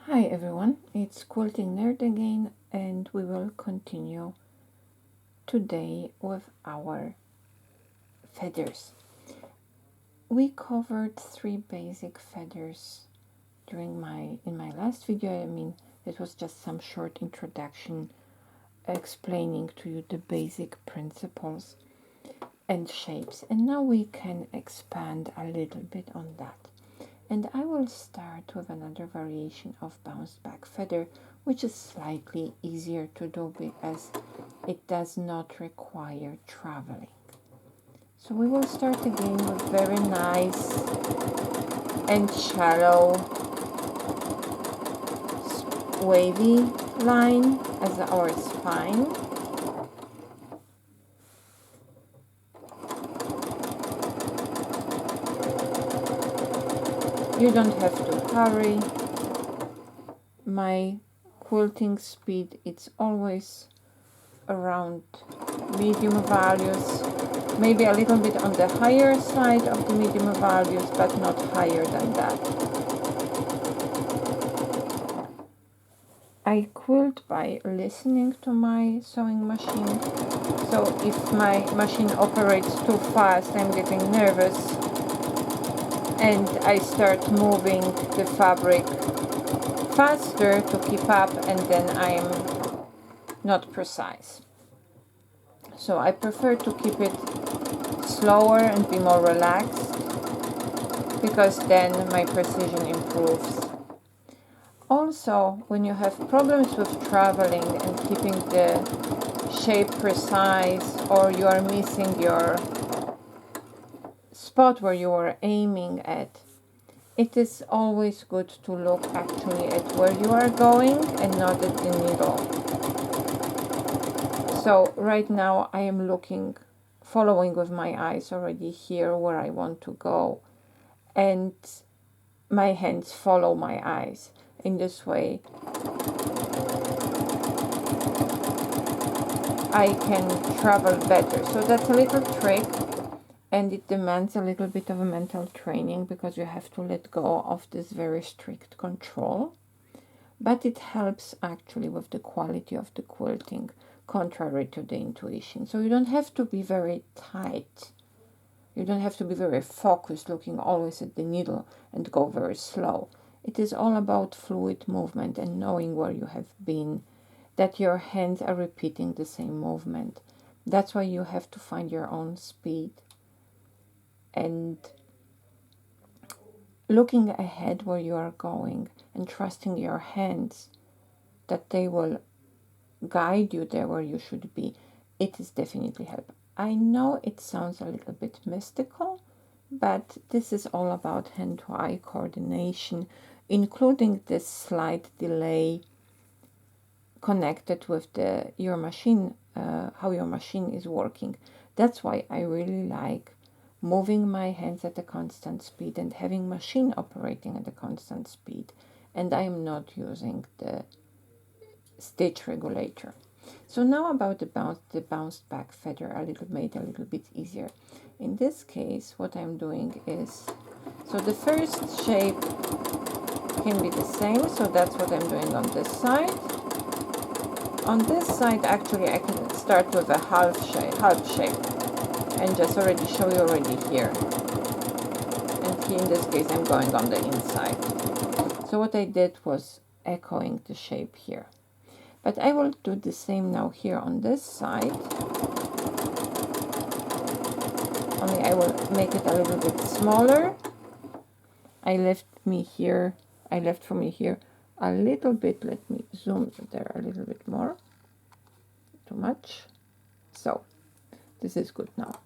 Hi everyone, it's Quilting Nerd again, and we will continue today with our feathers. We covered three basic feathers during in my last video. It was just some short introduction explaining to you the basic principles and shapes, and now we can expand a little bit on that. And I will start with another variation of bounced back feather, which is slightly easier to do because it does not require traveling. So we will start again with very nice and shallow wavy line as our spine. You don't have to hurry. My quilting speed, it's always around medium values, maybe a little bit on the higher side of the medium values, but not higher than that. I quilt by listening to my sewing machine, so if my machine operates too fast, I'm getting nervous and I start moving the fabric faster to keep up, and then I'm not precise. So I prefer to keep it slower and be more relaxed, because then my precision improves. Also, when you have problems with traveling and keeping the shape precise, or you are missing your spot where you are aiming at, it is always good to look actually at where you are going and not at the needle. So right now I am following with my eyes already here where I want to go, and my hands follow my eyes. In this way I can travel better. So that's a little trick, and it demands a little bit of a mental training because you have to let go of this very strict control. But it helps actually with the quality of the quilting, contrary to the intuition. So you don't have to be very tight. You don't have to be very focused, looking always at the needle and go very slow. It is all about fluid movement and knowing where you have been, that your hands are repeating the same movement. That's why you have to find your own speed. And looking ahead where you are going and trusting your hands that they will guide you there where you should be, it is definitely help. I know it sounds a little bit mystical, but this is all about hand-to-eye coordination, including this slight delay connected with your machine, how your machine is working. That's why I really like moving my hands at a constant speed and having machine operating at a constant speed, and I am not using the stitch regulator. So now about the bounced back feather, made a little bit easier. In this case, what I'm doing is, so the first shape can be the same, so that's what I'm doing on this side. On this side, actually, I can start with a half shape, and just already show you already here. And here in this case, I'm going on the inside. So what I did was echoing the shape here. But I will do the same now here on this side. Only I will make it a little bit smaller. I left from me here a little bit. Let me zoom there a little bit more. Too much. So this is good now.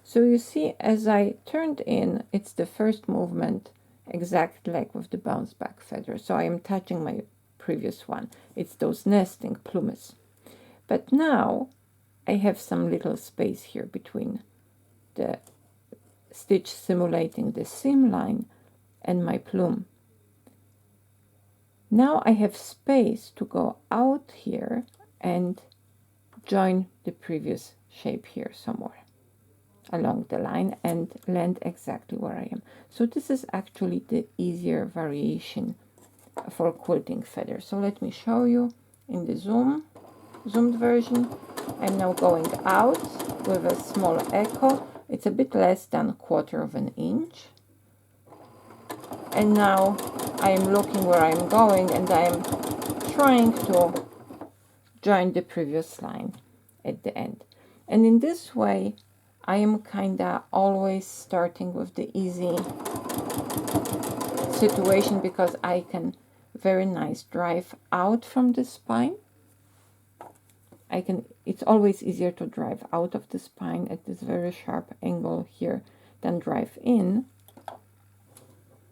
So you see, as I turned in, it's the first movement exact like with the bounce back feather. So I am touching my previous one. It's those nesting plumes. But now I have some little space here between the stitch simulating the seam line and my plume. Now I have space to go out here and join the previous shape here somewhere along the line and land exactly where I am. So this is actually the easier variation for quilting feathers. So let me show you in the zoomed version. I'm now going out with a small echo. It's a bit less than 1/4 of an inch. And now I am looking where I'm going, and I am trying to join the previous line at the end. And in this way, I am kinda always starting with the easy situation, because I can very nice drive out from the spine. It's always easier to drive out of the spine at this very sharp angle here than drive in.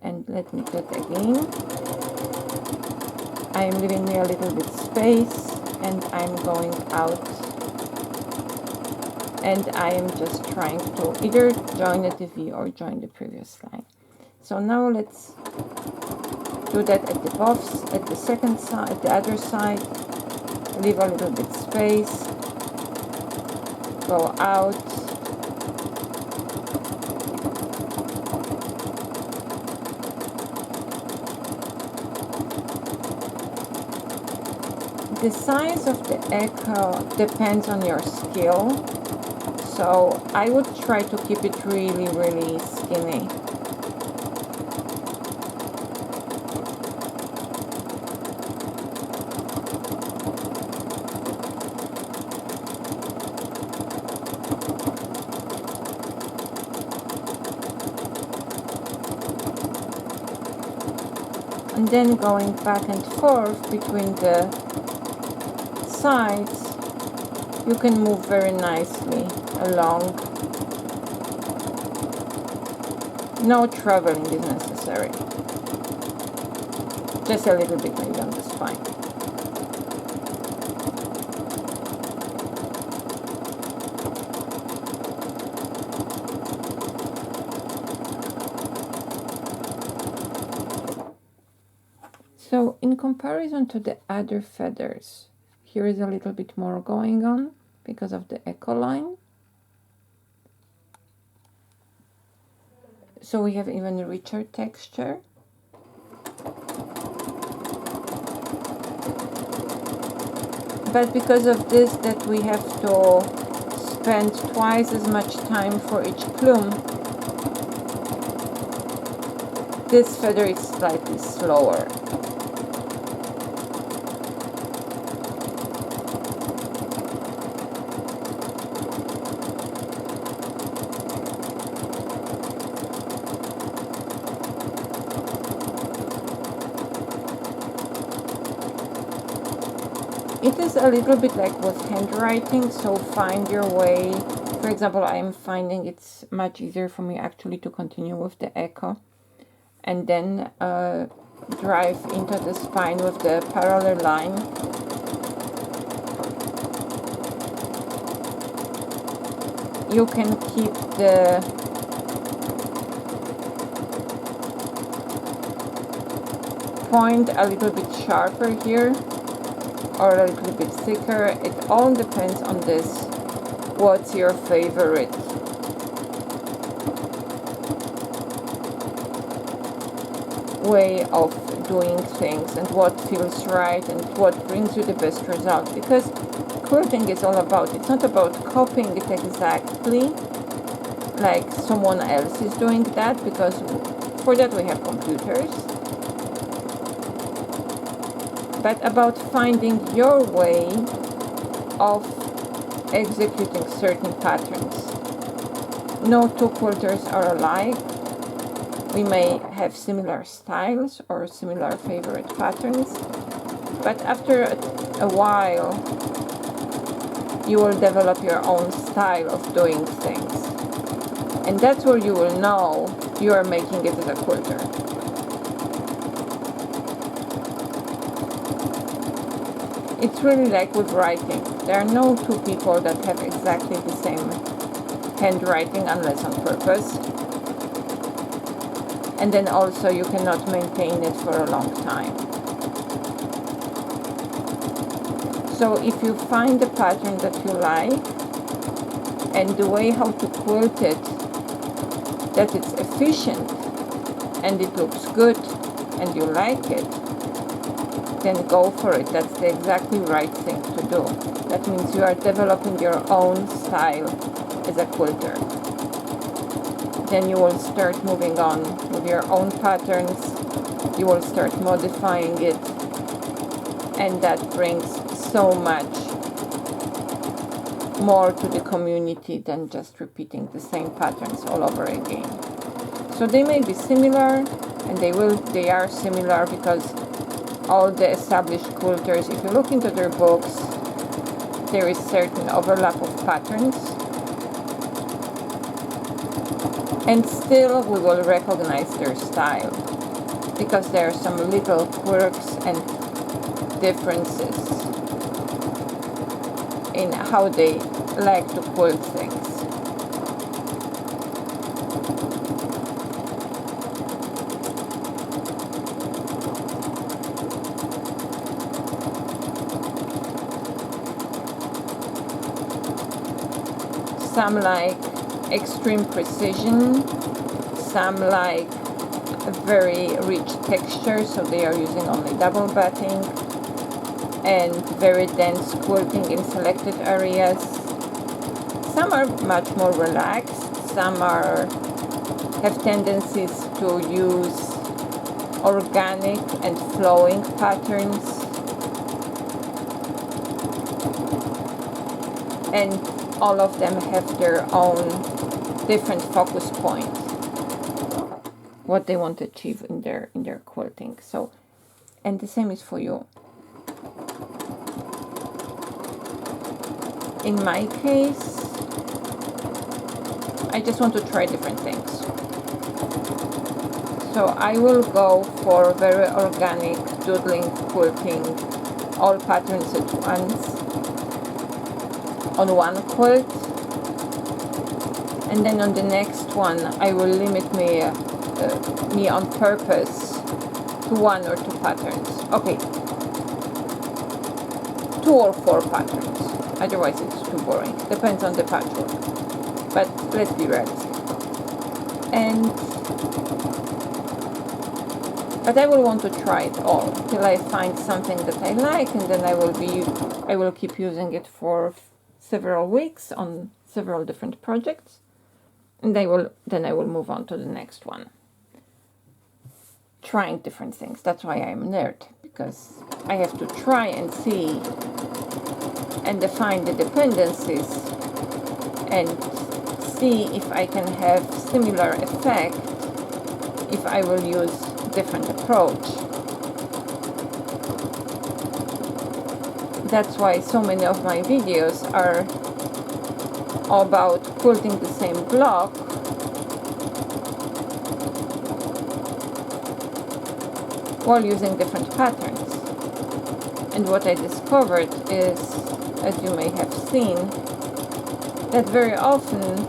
And let me cut again. I am leaving me a little bit space, and I'm going out, and I am just trying to either join at the V or join the previous line. So now let's do that at the second side, at the other side. Leave a little bit space, go out, the size of the echo depends on your skill, so I would try to keep it really, really skinny. And then going back and forth between the sides, you can move very nicely along. No traveling is necessary. Just a little bit maybe on the spine. So in comparison to the other feathers, here is a little bit more going on because of the echo line. So we have even a richer texture. But because of this, that we have to spend twice as much time for each plume, this feather is slightly slower. It is a little bit like with handwriting, so find your way. For example, I'm finding it's much easier for me actually to continue with the echo and then drive into the spine with the parallel line. You can keep the point a little bit sharper here, or a little bit thicker. It all depends on this. What's your favorite? Way of doing things, and what feels right, and what brings you the best result. Because quilting is all about, it's not about copying it exactly like someone else is doing that, because for that we have computers. But about finding your way of executing certain patterns. No two quilters are alike. We may have similar styles or similar favorite patterns, but after a while you will develop your own style of doing things, and that's where you will know you are making it as a quilter. It's really like with writing. There are no two people that have exactly the same handwriting unless on purpose. And then also you cannot maintain it for a long time. So if you find a pattern that you like, and the way how to quilt it, that it's efficient and it looks good and you like it, then go for it. That's the exactly right thing to do. That means you are developing your own style as a quilter. Then you will start moving on with your own patterns. You will start modifying it, and that brings so much more to the community than just repeating the same patterns all over again. So they may be similar, and they are similar because all the established quilters, if you look into their books, there is certain overlap of patterns, and still we will recognize their style because there are some little quirks and differences in how they like to quilt things. Some like extreme precision, some like a very rich texture, so they are using only double batting, and very dense quilting in selected areas. Some are much more relaxed, some have tendencies to use organic and flowing patterns, and all of them have their own different focus point, what they want to achieve in their quilting. So, and the same is for you. In my case, I just want to try different things. So I will go for very organic doodling, quilting, all patterns at once on one quilt, and then on the next one I will limit me on purpose to 1 or 2 patterns. Okay, 2 or 4 patterns. Otherwise it's too boring. Depends on the patchwork. But let's be realistic. But I will want to try it all till I find something that I like, and then I will keep using it for several weeks on several different projects, and then I will move on to the next one. Trying different things. That's why I'm a nerd, because I have to try and see and define the dependencies and see if I can have similar effect if I will use different approach. That's why so many of my videos are about quilting the same block while using different patterns. And what I discovered is, as you may have seen, that very often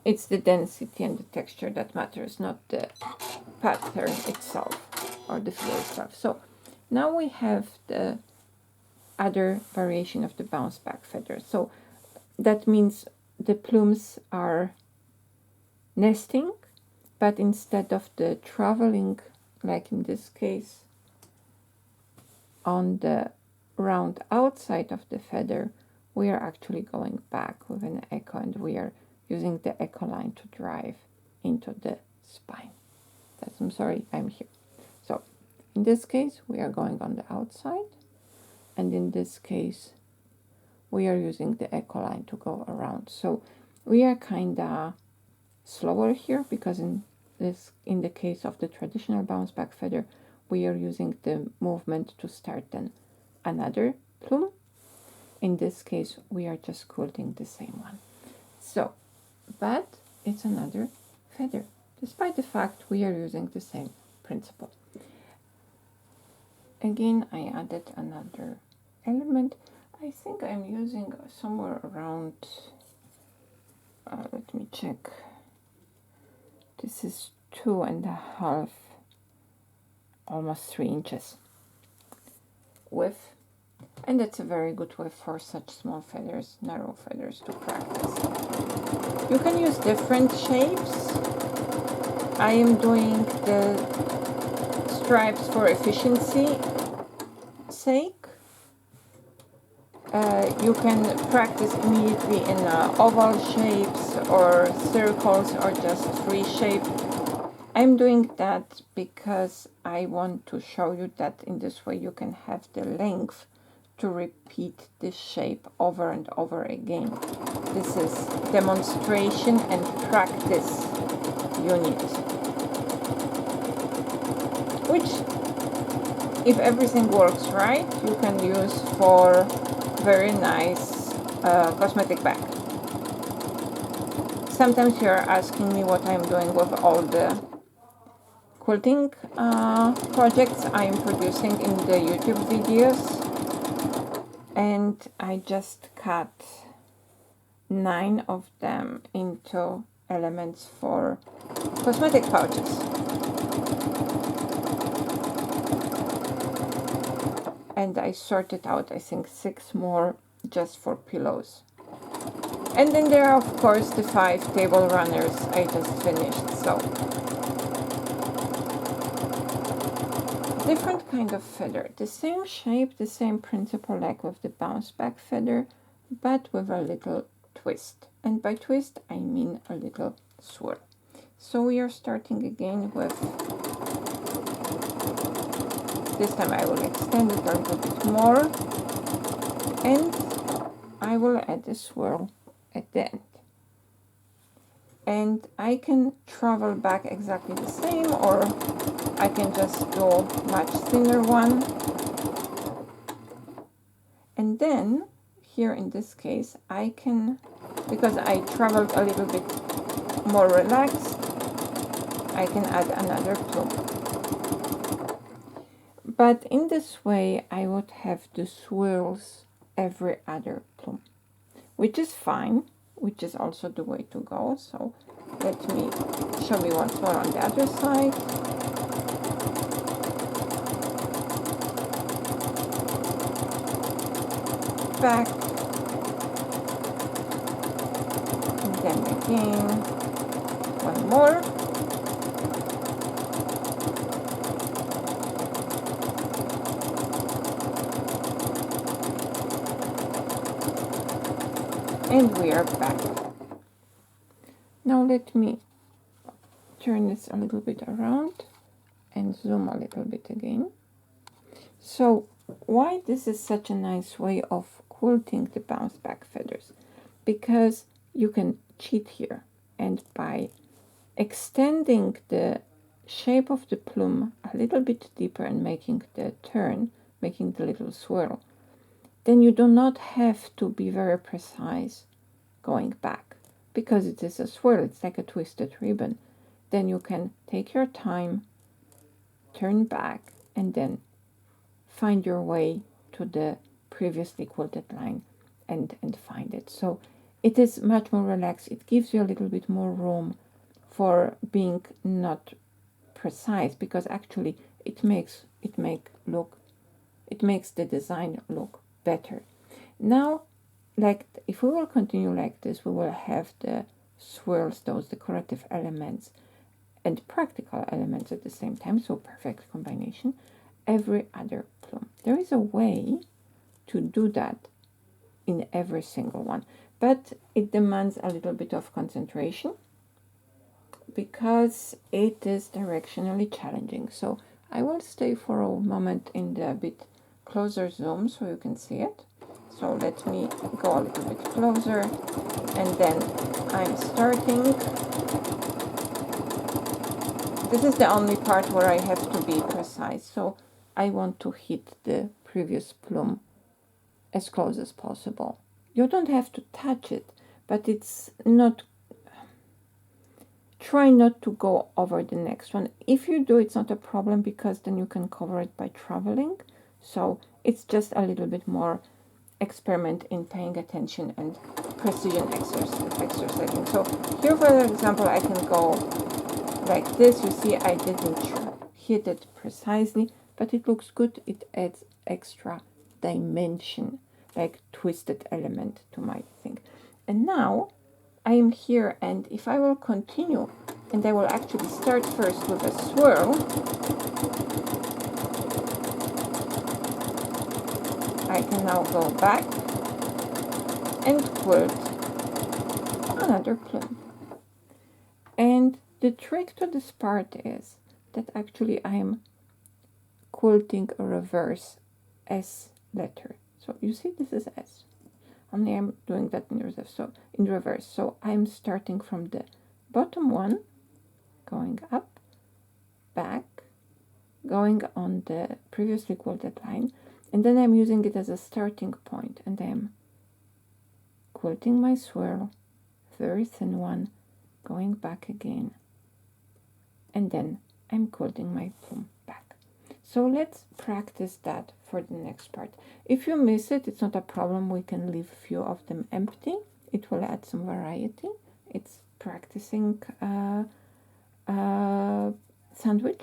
it's the density and the texture that matters, not the pattern itself or the feel itself. So now we have the other variation of the bounce back feather. So that means the plumes are nesting, but instead of the traveling, like in this case, on the round outside of the feather, we are actually going back with an echo, and we are using the echo line to drive into the spine. I'm sorry, I'm here. So in this case, we are going on the outside, and in this case, we are using the echo line to go around. So we are kind of slower here, because in the case of the traditional bounce back feather, we are using the movement to start then another plume. In this case, we are just quilting the same one. So, but it's another feather, despite the fact we are using the same principle. Again, I added another element. I think I'm using somewhere around, let me check. This is 2.5, almost 3 inches width. And that's a very good width for such small feathers, narrow feathers, to practice. You can use different shapes. I am doing the stripes for efficiency sake. You can practice immediately in oval shapes or circles or just free shape. I'm doing that because I want to show you that in this way you can have the length to repeat this shape over and over again. This is demonstration and practice unit, which, if everything works right, you can use for very nice cosmetic bag. Sometimes you're asking me what I'm doing with all the quilting projects I'm producing in the YouTube videos, and I just cut 9 of them into elements for cosmetic pouches. And I sorted out, I think, 6 more just for pillows. And then there are, of course, the 5 table runners I just finished. So different kind of feather, the same shape, the same principle like with the bounce back feather, but with a little twist. And by twist I mean a little swirl. So we are starting again with, this time I will extend it a little bit more, and I will add a swirl at the end. And I can travel back exactly the same, or I can just do much thinner one. And then here in this case I can, because I traveled a little bit more relaxed, I can add another plume. But in this way I would have the swirls every other plume, which is fine, which is also the way to go. So let me show me once more on the other side. Back, and then again one more, and we are back. Now let me turn this a little bit around and zoom a little bit again. So why this is such a nice way of quilting the bounce back feathers? Because you can cheat here, and by extending the shape of the plume a little bit deeper and making the turn, making the little swirl, then you do not have to be very precise going back, because it is a swirl, it's like a twisted ribbon. Then you can take your time, turn back, and then find your way to the previously quilted line and find it. So it is much more relaxed. It gives you a little bit more room for being not precise, because actually it makes the design look better. Now, like, if we will continue like this, we will have the swirls, those decorative elements and practical elements at the same time, so perfect combination, every other plume. There is a way to do that in every single one, but it demands a little bit of concentration because it is directionally challenging. So I will stay for a moment in the bit closer zoom so you can see it. So let me go a little bit closer, and then I'm starting. This is the only part where I have to be precise, so I want to hit the previous plume as close as possible. You don't have to touch it, but it's not, try not to go over the next one. If you do, it's not a problem, because then you can cover it by traveling. So it's just a little bit more experiment in paying attention and precision exercising. So here, for example, I can go like this. You see, I didn't hit it precisely, but it looks good. It adds extra dimension, like twisted element to my thing. And now I am here, and if I will continue and I will actually start first with a swirl. I can now go back and quilt another plume. And the trick to this part is that actually I am quilting a reverse S letter. So you see this is S. Only I'm doing that in reverse. So I'm starting from the bottom one, going up, back, going on the previously quilted line, and then I'm using it as a starting point, and I'm quilting my swirl, very thin one, going back again, and then I'm quilting my plume back. So let's practice that for the next part. If you miss it, it's not a problem. We can leave a few of them empty. It will add some variety. It's practicing sandwich.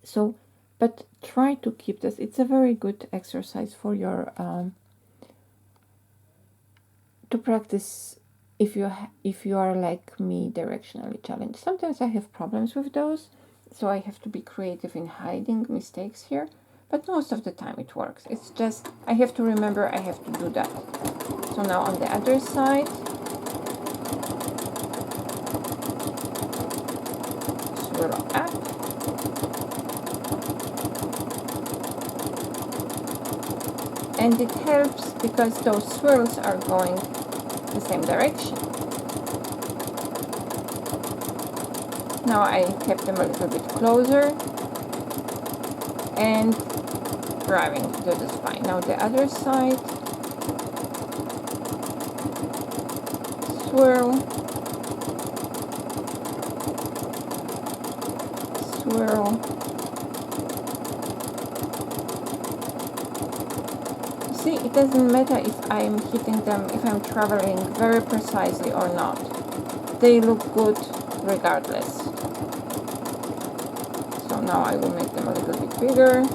So, but try to keep this. It's a very good exercise for your to practice if you are like me, directionally challenged. Sometimes I have problems with those, so I have to be creative in hiding mistakes here, but most of the time it works. It's just I have to remember I have to do that. So now on the other side, swirl up, and it helps because those swirls are going the same direction. Now I kept them a little bit closer and driving to the spine. Now the other side, swirl, swirl. See, it doesn't matter if I'm hitting them, if I'm traveling very precisely or not. They look good regardless. So now I will make them a little bit bigger.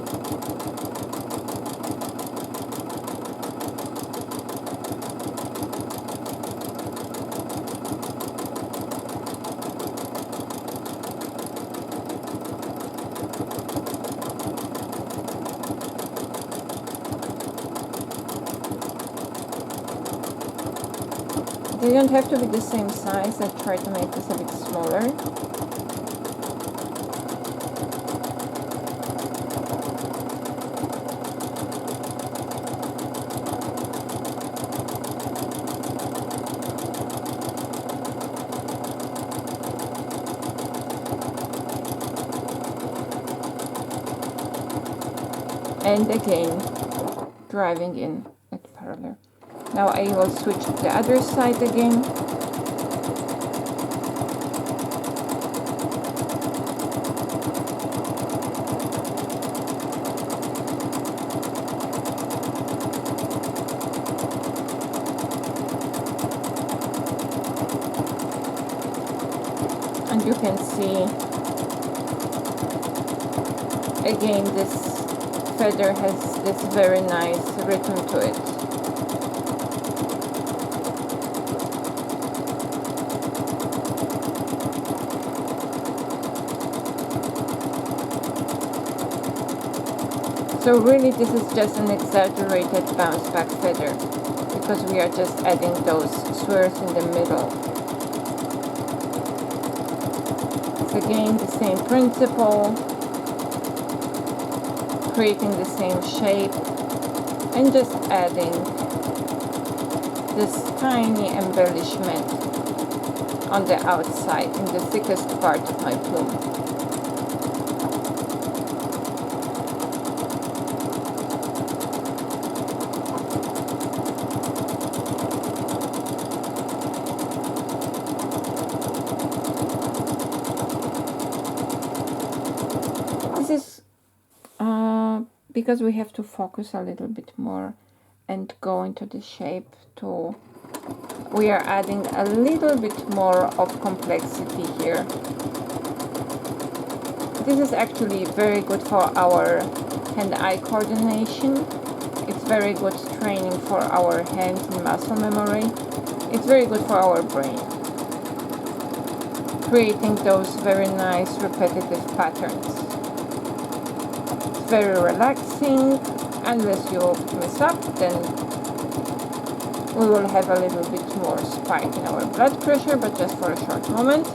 They don't have to be the same size. I try to make this a bit smaller. And again, driving in at parallel. Now I will switch to the other side again. And you can see again this feather has this very nice rhythm to it. So really this is just an exaggerated bounce back feather because we are just adding those swirls in the middle. It's again the same principle, creating the same shape and just adding this tiny embellishment on the outside in the thickest part of my plume. This is because we have to focus a little bit more and go into the shape to, we are adding a little bit more of complexity here. This is actually very good for our hand-eye coordination. It's very good training for our hands and muscle memory. It's very good for our brain. creating those very nice repetitive patterns. It's very relaxing. Unless you mess up, then we will have a little bit more spike in our blood pressure, but just for a short moment.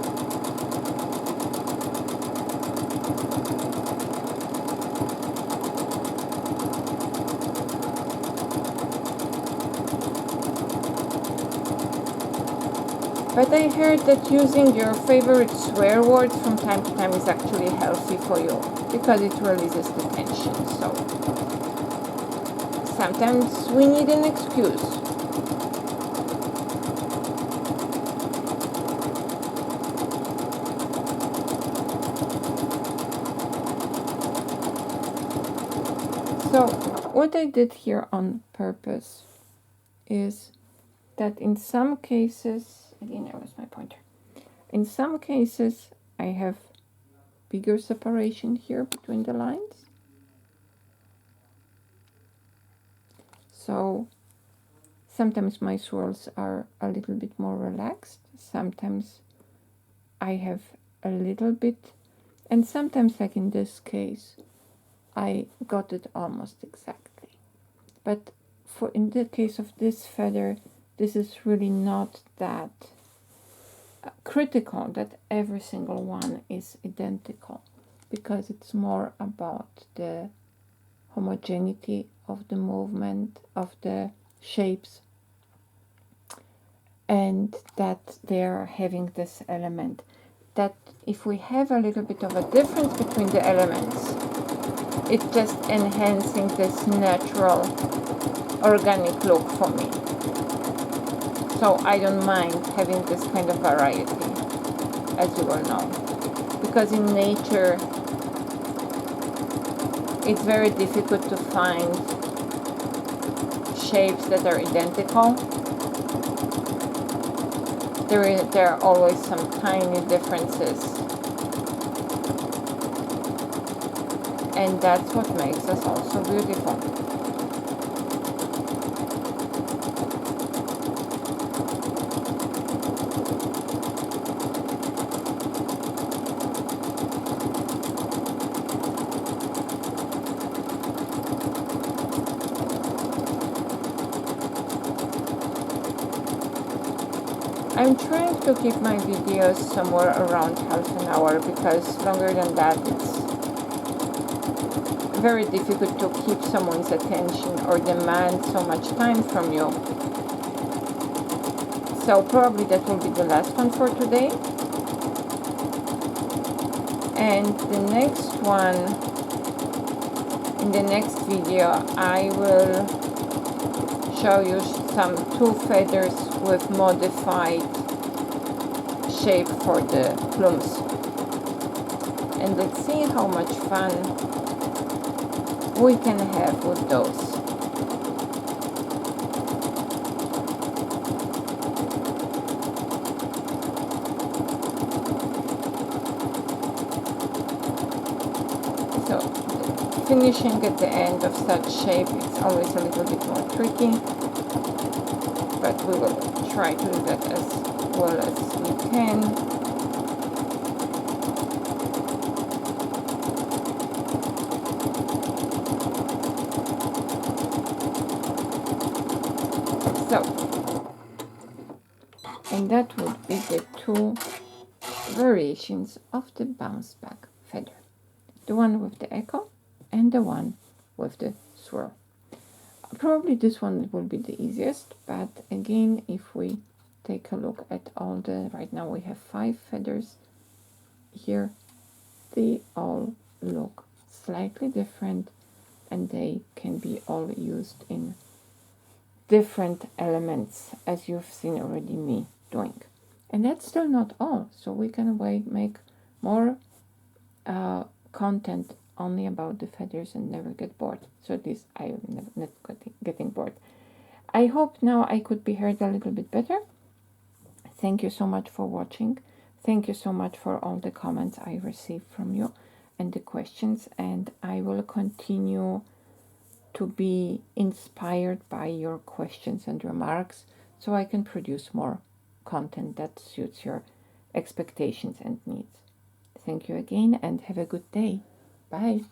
But I heard that using your favorite swear words from time to time is actually healthy for you because it releases the tension. So sometimes we need an excuse. So what I did here on purpose is that in some cases, again I lost my pointer, in some cases I have bigger separation here between the lines. So sometimes my swirls are a little bit more relaxed, sometimes I have a little bit, and sometimes, like in this case, I got it almost exactly. But for in the case of this feather, this is really not that critical that every single one is identical, because it's more about the homogeneity of the movement of the shapes, and that they're having this element that if we have a little bit of a difference between the elements, it's just enhancing this natural organic look for me. So I don't mind having this kind of variety, as you will know, because in nature it's very difficult to find shapes that are identical. There are always some tiny differences, and that's what makes us all so beautiful. I'm trying to keep my videos somewhere around half an hour, because longer than that it's very difficult to keep someone's attention or demand so much time from you. So probably that will be the last one for today. And the next one, in the next video, I will show you some 2 feathers with modified shape for the plumes. And let's see how much fun we can have with those. So finishing at the end of such shape, it's always a little bit more tricky, but we will try to do that as well as we can. So, and that would be the 2 variations of the bounce back feather. The one with the echo and the one with the swirl. Probably this one will be the easiest, but again, if we take a look at all the, right now we have 5 feathers here, they all look slightly different, and they can be all used in different elements, as you've seen already me doing. And that's still not all, so we can make more content only about the feathers and never get bored. So at least I am not getting bored. I hope now I could be heard a little bit better. Thank you so much for watching. Thank you so much for all the comments I received from you and the questions, and I will continue to be inspired by your questions and remarks so I can produce more content that suits your expectations and needs. Thank you again and have a good day. Bye.